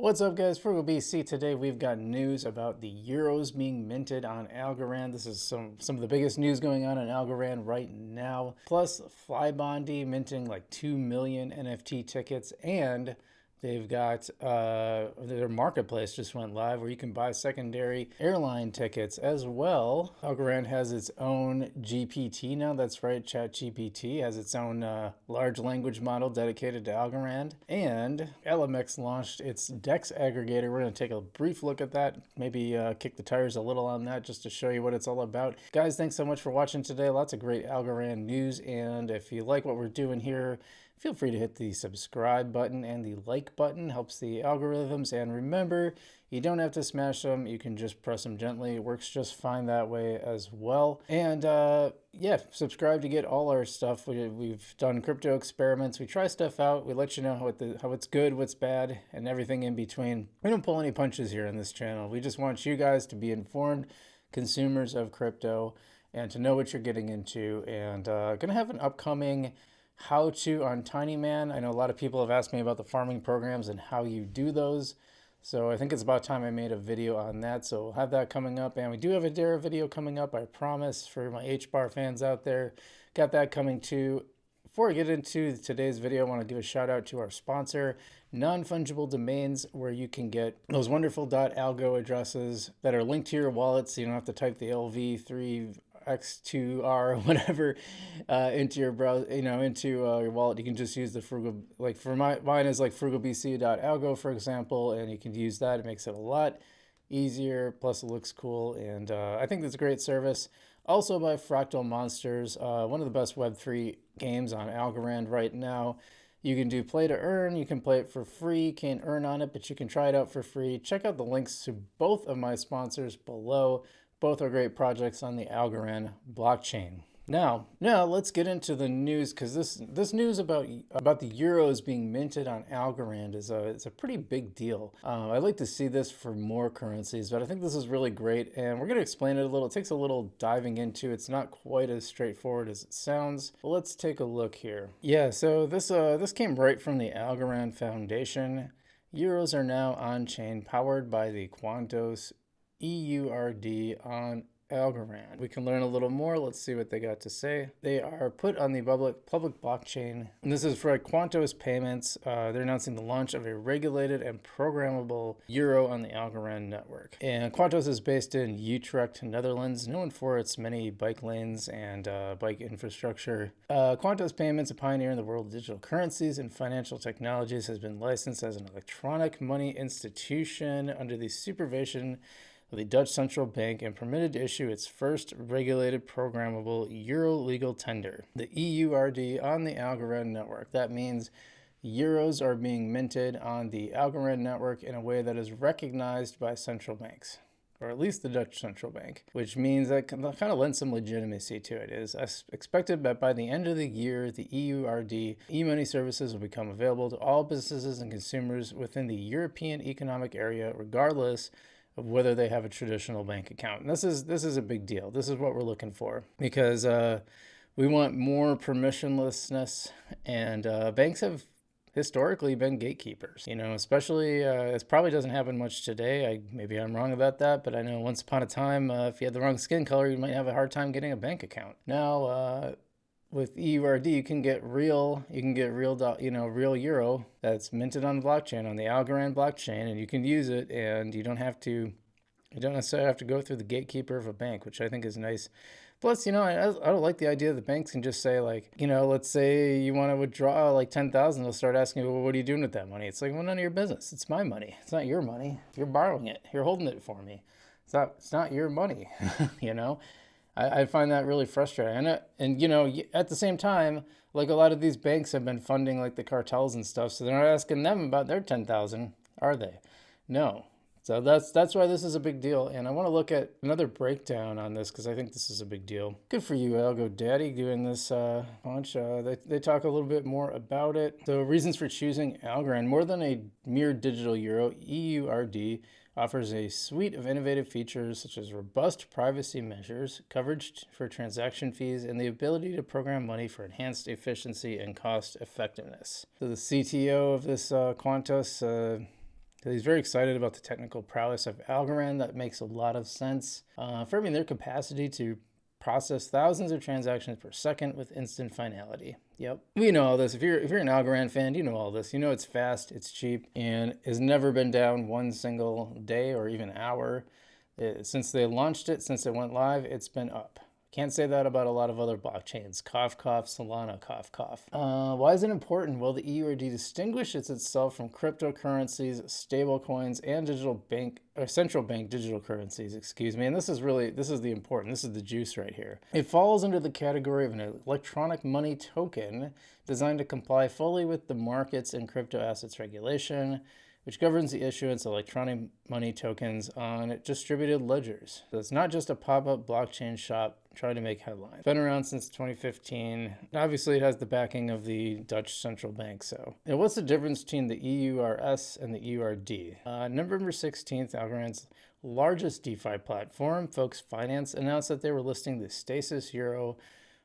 What's up, guys? Frugal BC. Today we've got news about the euros being minted on Algorand. This is some of the biggest news going on Algorand right now. Plus, Flybe minting like 2 million NFT tickets, and they've got their marketplace just went live where you can buy secondary airline tickets as well. Algorand has its own GPT now. That's right, Chat GPT has its own large language model dedicated to Algorand. And LMX launched its DEX aggregator. We're going to take a brief look at that, maybe kick the tires a little on that just to show you what it's all about. Guys, thanks so much for watching today. Lots of great Algorand news. And if you like what we're doing here, feel free to hit the subscribe button and the like button. Helps the algorithms. And remember, you don't have to smash them. You can just press them gently. It works just fine that way as well. And yeah, subscribe to get all our stuff. We've done crypto experiments. We try stuff out. We let you know how it's good, what's bad, and everything in between. We don't pull any punches here on this channel. We just want you guys to be informed consumers of crypto and to know what you're getting into. And gonna have an upcoming how-to on TinyMan. I know a lot of people have asked me about the farming programs and how you do those. So I think it's about time I made a video on that. So we'll have that coming up. And we do have a Dara video coming up, I promise, for my H-bar fans out there. Got that coming too. Before I get into today's video, I want to give a shout out to our sponsor, Non-Fungible Domains, where you can get those wonderful .algo addresses that are linked to your wallet, so you don't have to type the LV3 X2R whatever into your browser, into your wallet. You can just use the Frugal, like for mine is like frugalbc.algo, for example, and you can use that. It makes it a lot easier, plus it looks cool, and I think that's a great service. Also by Fractal Monsters, one of the best Web3 games on Algorand right now. You can do play to earn, you can play it for free, you can't earn on it, but you can try it out for free. Check out the links to both of my sponsors below. Both are great projects on the Algorand blockchain. Now let's get into the news, because this news about the euros being minted on Algorand it's a pretty big deal. I'd like to see this for more currencies, but I think this is really great, and we're going to explain it a little. It takes a little diving into. It's not quite as straightforward as it sounds. But let's take a look here. Yeah, so this came right from the Algorand Foundation. Euros are now on-chain, powered by the Quantos EURD on Algorand. We can learn a little more. Let's see what they got to say. They are put on the public blockchain. And this is for Quantos payments. They're announcing the launch of a regulated and programmable euro on the Algorand network. And Quantos is based in Utrecht, Netherlands, known for its many bike lanes and bike infrastructure. Quantos Payments, a pioneer in the world of digital currencies and financial technologies, has been licensed as an electronic money institution under the supervision of the Dutch Central Bank and permitted to issue its first regulated programmable euro legal tender, the EURD, on the Algorand network. That means euros are being minted on the Algorand network in a way that is recognized by central banks, or at least the Dutch Central Bank, which means that kind of lends some legitimacy to it. It is expected that by the end of the year, the EURD e-money services will become available to all businesses and consumers within the European Economic Area, regardless of whether they have a traditional bank account. And this is a big deal. This is what we're looking for, because we want more permissionlessness, and banks have historically been gatekeepers, especially it probably doesn't happen much today. Maybe I'm wrong about that, but I know once upon a time, if you had the wrong skin color, you might have a hard time getting a bank account. Now, with EURD, you can get real euro that's minted on the blockchain, on the Algorand blockchain, and you can use it, and you don't necessarily have to go through the gatekeeper of a bank, which I think is nice. Plus, I don't like the idea that banks can just say, like, let's say you want to withdraw like 10,000, they'll start asking you, well, what are you doing with that money? It's like, well, none of your business. It's my money. It's not your money. You're borrowing it. You're holding it for me. It's not your money, I find that really frustrating. And at the same time, like, a lot of these banks have been funding like the cartels and stuff, so they're not asking them about their 10,000, are they? No. So that's why this is a big deal. And I want to look at another breakdown on this, because I think this is a big deal. Good for you, Algo Daddy, doing this launch. They talk a little bit more about it. So reasons for choosing Algorand: more than a mere digital euro, EURD offers a suite of innovative features such as robust privacy measures, coverage for transaction fees, and the ability to program money for enhanced efficiency and cost effectiveness. So the CTO of this Quantos He's very excited about the technical prowess of Algorand. That makes a lot of sense, affirming their capacity to process thousands of transactions per second with instant finality. Yep, we know all this. If you're an Algorand fan, you know all this. You know it's fast, it's cheap, and has never been down one single day or even hour. Since they launched it, since it went live, it's been up. Can't say that about a lot of other blockchains. Cough, cough, Solana, cough, cough. Why is it important? Well, the EURD distinguishes itself from cryptocurrencies, stablecoins, and central bank digital currencies, excuse me. And this is the important, this is the juice right here. It falls under the category of an electronic money token designed to comply fully with the markets and crypto assets regulation, which governs the issuance of electronic money tokens on distributed ledgers. So it's not just a pop-up blockchain shop trying to make headlines. It's been around since 2015. Obviously, it has the backing of the Dutch central bank. So, what's the difference between the EURS and the EURD? November 16th, Algorand's largest DeFi platform, Folks Finance, announced that they were listing the Stasis Euro,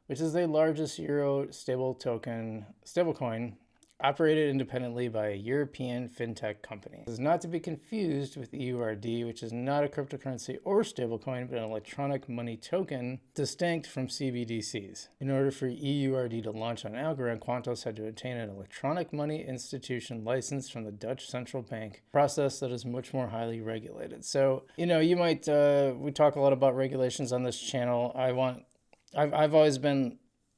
which is the largest Euro stablecoin operated independently by a European fintech company. This is not to be confused with EURD, which is not a cryptocurrency or stablecoin, but an electronic money token distinct from CBDCs. In order for EURD to launch on Algorand, Quantos had to obtain an electronic money institution license from the Dutch central bank, a process that is much more highly regulated. So, you might, we talk a lot about regulations on this channel. I've always been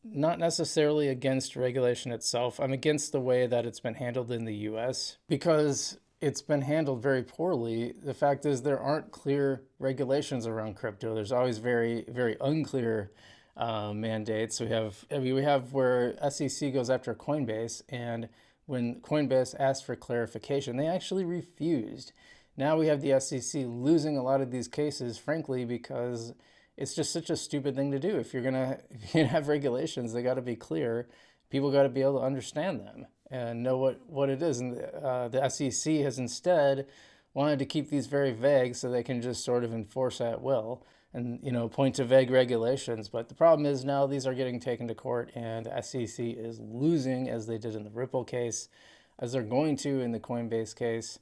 not necessarily against regulation itself. I'm against the way that it's been handled in the US because it's been handled very poorly. The fact is there aren't clear regulations around crypto. There's always very, very unclear mandates. We have where SEC goes after Coinbase, and when Coinbase asked for clarification, they actually refused. Now we have the SEC losing a lot of these cases, frankly, because it's just such a stupid thing to do. If you're gonna have regulations, they got to be clear. People got to be able to understand them and know what it is. And the SEC has instead wanted to keep these very vague so they can just sort of enforce at will and point to vague regulations. But the problem is now these are getting taken to court, and the SEC is losing, as they did in the Ripple case, as they're going to in the Coinbase case.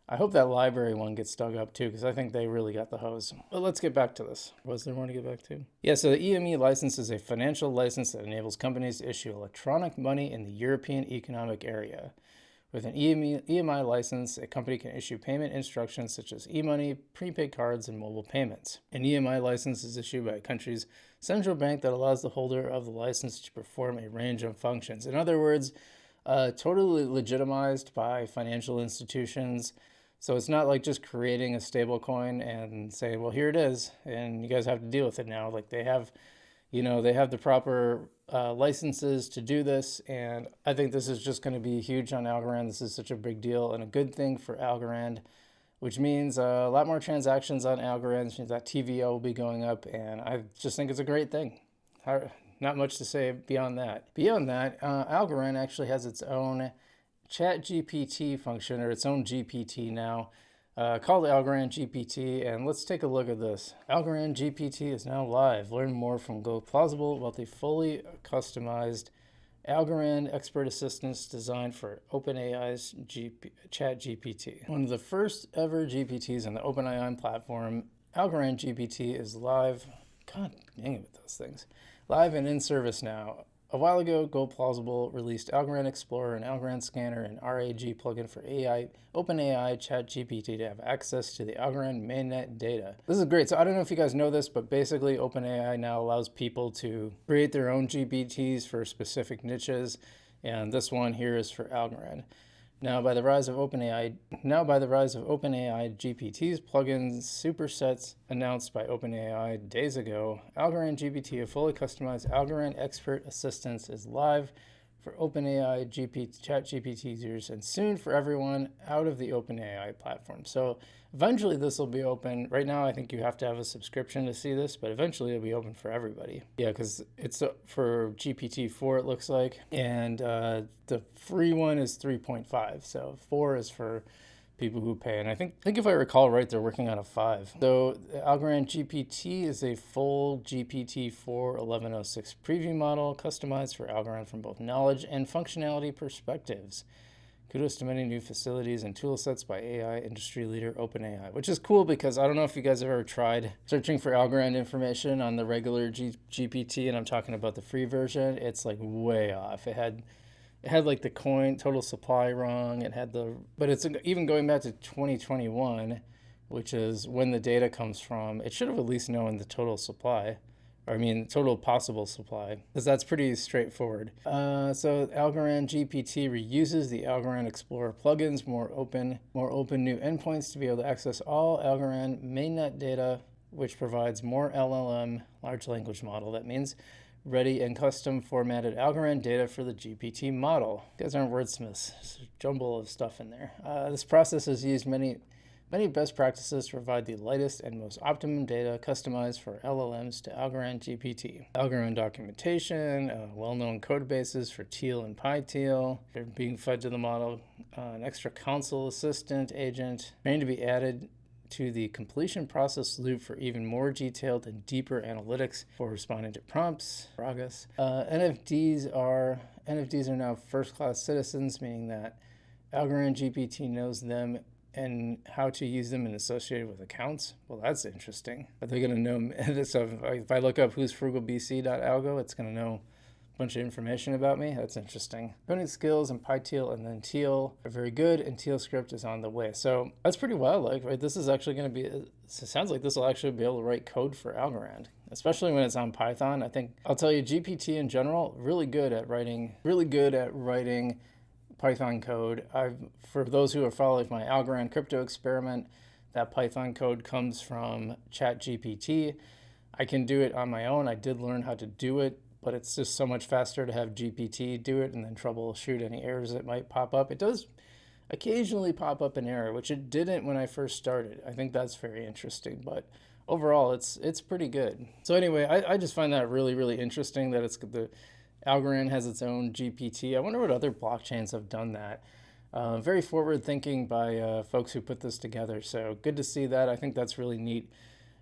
I hope that library one gets dug up too, because I think they really got the hose. But let's get back to this. Was there more to get back to? Yeah, so the EME license is a financial license that enables companies to issue electronic money in the European Economic Area. With an EMI license, a company can issue payment instructions such as e-money, prepaid cards, and mobile payments. An EMI license is issued by a country's central bank that allows the holder of the license to perform a range of functions. In other words, totally legitimized by financial institutions. So it's not like just creating a stable coin and saying, well, here it is, and you guys have to deal with it now. Like they have the proper licenses to do this, and I think this is just going to be huge on Algorand. This is such a big deal and a good thing for Algorand, which means a lot more transactions on Algorand, which means that TVO will be going up, and I just think it's a great thing. Not much to say beyond that. Algorand actually has its own Chat GPT function, or its own GPT now, called Algorand GPT, and let's take a look at this. Algorand GPT is now live. Learn more from Go Plausible about the fully customized Algorand expert assistance designed for OpenAI's Chat GPT. One of the first ever GPTs on the OpenAI platform, Algorand GPT is live. God dang it with those things. Live and in service now. A while ago, Go Plausible released Algorand Explorer, an Algorand Scanner, and RAG plugin for OpenAI ChatGPT to have access to the Algorand mainnet data. This is great. So I don't know if you guys know this, but basically OpenAI now allows people to create their own GPTs for specific niches, and this one here is for Algorand. Now, by the rise of OpenAI GPT's plugins supersets announced by OpenAI days ago, Algorand GPT, a fully customized Algorand expert assistance, is live for OpenAI ChatGPT users and soon for everyone out of the OpenAI platform. So eventually this will be open. Right now, I think you have to have a subscription to see this, but eventually it'll be open for everybody. Yeah, because it's for GPT-4, it looks like, and the free one is 3.5. So 4 is for people who pay, and I think if I recall right, they're working on a 5. So Algorand GPT is a full GPT-4 1106 preview model customized for Algorand from both knowledge and functionality perspectives. Kudos to many new facilities and tool sets by AI industry leader OpenAI, which is cool because I don't know if you guys have ever tried searching for Algorand information on the regular GPT, and I'm talking about the free version. It's like way off. It had like the coin total supply wrong. But it's even going back to 2021, which is when the data comes from. It should have at least known the total supply. I mean, total possible supply, because that's pretty straightforward. So Algorand GPT reuses the Algorand Explorer plugins, more open new endpoints to be able to access all Algorand mainnet data, which provides more LLM, large language model. That means ready and custom formatted Algorand data for the GPT model. You guys aren't wordsmiths. There's a jumble of stuff in there. This process has used many best practices to provide the lightest and most optimum data customized for LLMs to Algorand GPT. Algorand documentation, well-known code bases for Teal and PyTeal. They're being fed to the model. An extra console assistant agent trained to be added to the completion process loop for even more detailed and deeper analytics for responding to prompts. Progress. NFTs are now first-class citizens, meaning that Algorand GPT knows them and how to use them and associated with accounts. Well, that's interesting. Are they going to know? So if I look up who's frugalbc.algo, it's going to know a bunch of information about me. That's interesting. Coding skills and PyTeal and then Teal are very good, and Teal script is on the way. So that's pretty wild, like, right? This is actually going to be, it sounds like this will actually be able to write code for Algorand, especially when it's on Python. I think, I'll tell you, GPT in general, really good at writing Python code. For those who are following my Algorand crypto experiment, that Python code comes from ChatGPT. I can do it on my own. I did learn how to do it, but it's just so much faster to have GPT do it and then troubleshoot any errors that might pop up. It does occasionally pop up an error, which it didn't when I first started. I think that's very interesting, but overall it's pretty good. So anyway, I just find that really, really interesting that Algorand has its own GPT. I wonder what other blockchains have done that. Very forward thinking by folks who put this together. So good to see that. I think that's really neat.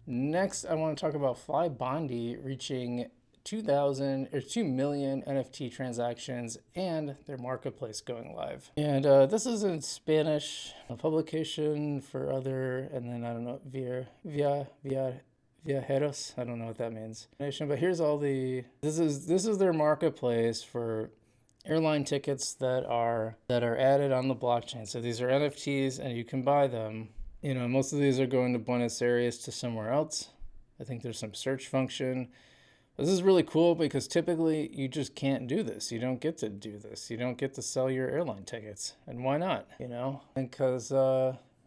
Next, I want to talk about Flybe reaching 2 million NFT transactions and their marketplace going live. And this is in Spanish, a publication for other, and then I don't know, Viajeros, I don't know what that means. But here's all this is their marketplace for airline tickets that are added on the blockchain. So these are NFTs and you can buy them. You know, most of these are going to Buenos Aires to somewhere else. I think there's some search function. This is really cool because typically you just can't do this. You don't get to do this. You don't get to sell your airline tickets. And why not? You know, because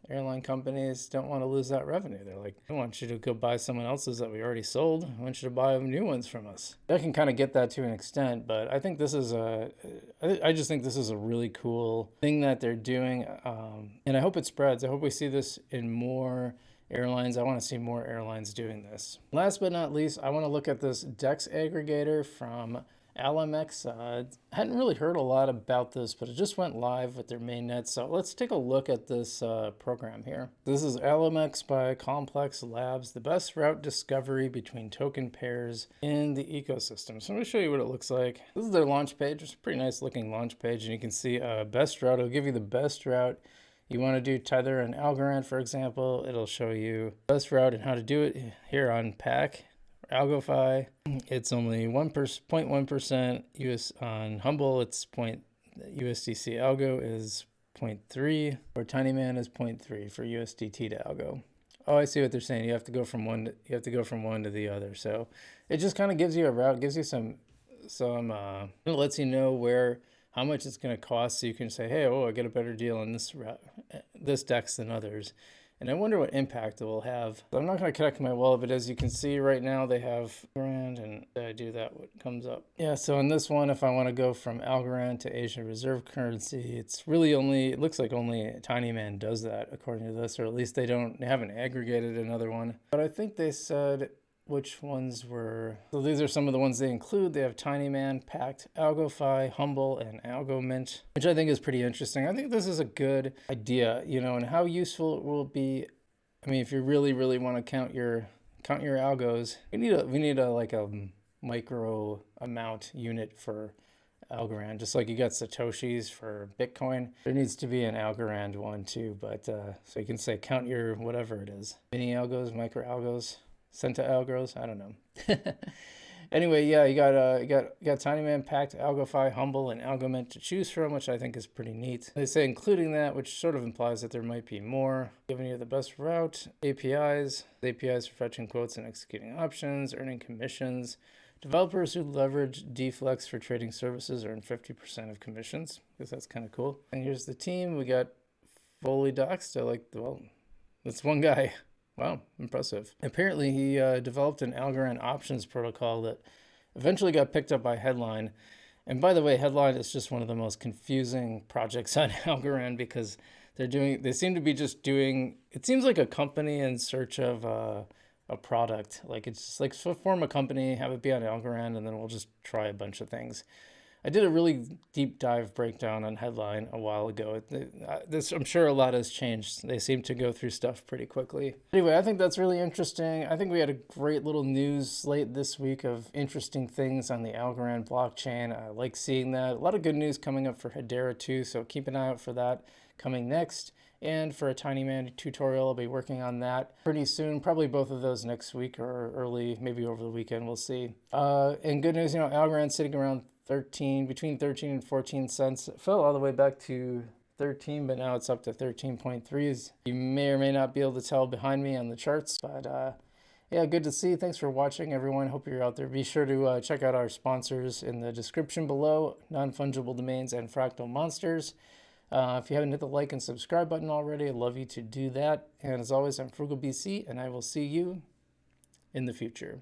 airline companies don't want to lose that revenue. They're like, I want you to go buy someone else's that we already sold. I want you to buy new ones from us. I can kind of get that to an extent, but I think this is I just think this is a really cool thing that they're doing. And I hope it spreads. I hope we see this in more airlines. I want to see more airlines doing this. Last but not least, I want to look at this DEX aggregator from ALMX. Hadn't really heard a lot about this, but it just went live with their mainnet. So let's take a look at this program here. This is ALMX by Complex Labs, the best route discovery between token pairs in the ecosystem. So I'm going to show you what it looks like. This is their launch page. It's a pretty nice looking launch page, and you can see best route. It'll give you the best route. You want to do Tether and Algorand, for example, it'll show you best route and how to do it here on PAC. AlgoFi, it's only 0.1% US on Humble. It's USDC Algo is 0.3, or Tinyman is 0.3 for USDT to Algo. Oh, I see what they're saying. You have to go from one to the other. So it just kind of gives you a route, gives you it lets you know how much it's going to cost, so you can say, hey, I get a better deal on this DEX than others. And I wonder what impact it will have. I'm not going to connect my wallet, but as you can see right now, they have Algorand, and I do that, what comes up. Yeah, so in this one, if I want to go from Algorand to Asia reserve currency, it looks like only Tinyman does that according to this, or at least they haven't aggregated another one. But I think they said which ones were. So these are some of the ones they include. They have Tinyman, Pact, AlgoFi, Humble, and AlgoMint, which I think is pretty interesting. I think this is a good idea, and how useful it will be. I mean, if you really, really want to count your algos, we need a micro amount unit for Algorand. Just like you got Satoshis for Bitcoin, there needs to be an Algorand one too. But so you can say count your whatever it is, mini algos, micro algos, centa algos. I don't know. Anyway, yeah, you got Tinyman, Pact, AlgoFi, Humble, and Algomint to choose from, which I think is pretty neat. They say including that, which sort of implies that there might be more. Giving you the best route, APIs for fetching quotes and executing options, earning commissions. Developers who leverage DFlex for trading services earn 50% of commissions. I guess that's kind of cool. And here's the team. We got fully doxed. Well, that's one guy. Wow, impressive. Apparently, he developed an Algorand options protocol that eventually got picked up by Headline. And by the way, Headline is just one of the most confusing projects on Algorand because they seem to be just doing, it seems like a company in search of a product. Like it's just like, so form a company, have it be on Algorand, and then we'll just try a bunch of things. I did a really deep dive breakdown on Headline a while ago. I'm sure a lot has changed. They seem to go through stuff pretty quickly. Anyway, I think that's really interesting. I think we had a great little news slate this week of interesting things on the Algorand blockchain. I like seeing that. A lot of good news coming up for Hedera too, so keep an eye out for that coming next. And for a Tinyman tutorial, I'll be working on that pretty soon. Probably both of those next week or early, maybe over the weekend. We'll see. And good news, Algorand sitting around between 13 and 14 cents. It fell all the way back to 13, but now it's up to 13.3. You may or may not be able to tell behind me on the charts, but yeah, good to see. Thanks for watching, everyone. Hope you're out there. Be sure to check out our sponsors in the description below, Non-Fungible Domains and Fractal Monsters. If you haven't hit the like and subscribe button already, I'd love you to do that. And as always, I'm Frugal BC, and I will see you in the future.